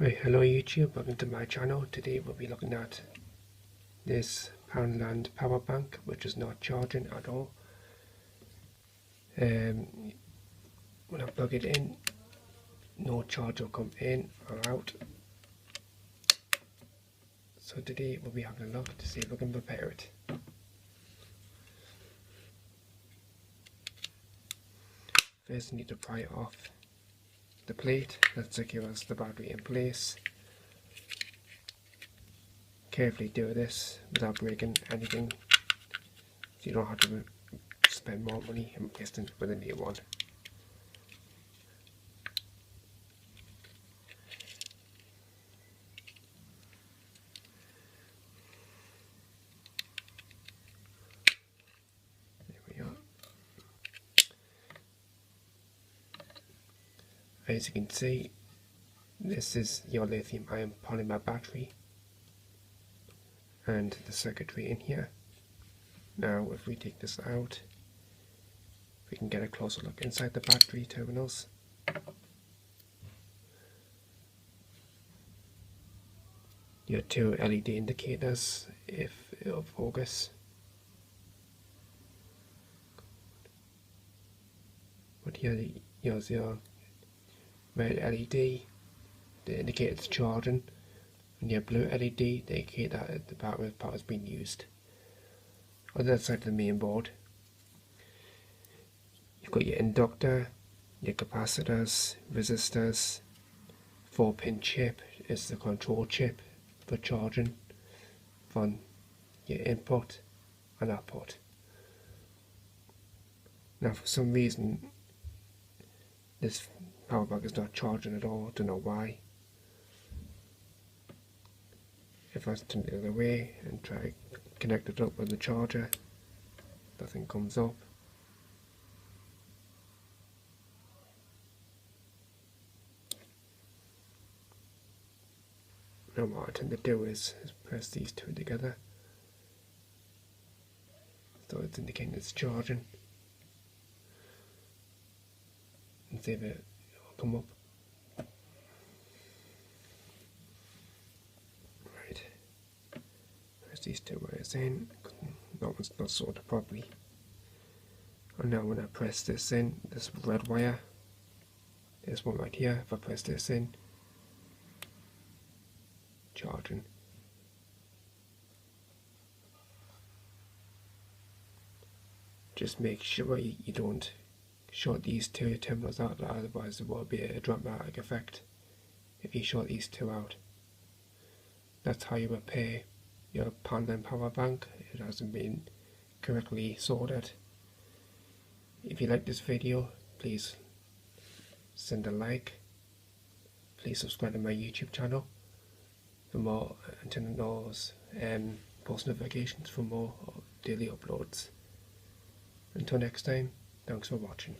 Right, hello YouTube, welcome to my channel. Today we'll be looking at this Poundland power bank, which is not charging at all. When I plug it in, no charge will come in or out. So today we'll be having a look to see if we can repair it. First, we need to pry off the plate that secures the battery in place. Carefully do this without breaking anything, so you don't have to spend more money investing with a new one. There we are. As you can see, this is your lithium-ion polymer battery and the circuitry in here. Now if we take this out, we can get a closer look inside the battery terminals. Your two LED indicators if it'll focus. But here here's your red LED, the indicator it's charging, and your blue LED, they indicate that the battery power is being used. On the other side of the main board, you've got your inductor, your capacitors, resistors, 4-pin chip is the control chip for charging from your input and output. Now for some reason this power bank is not charging at all, don't know why. If I turn it the other way and try to connect it up with the charger, nothing comes up. Now what I tend to do is press these two together, so it's indicating it's charging, and see if it will come up. Right, press these two wires in, that one's not sorted properly. And now when I press this in, this red wire, this one right here, if I press this in, charging. Just make sure you don't short these two terminals out, otherwise there will be a dramatic effect if you short these two out. That's how you repair your Poundland power bank. It hasn't been correctly soldered. If you like this video, please send a like. Please subscribe to my YouTube channel for more antennas and post notifications for more daily uploads. Until next time, thanks for watching.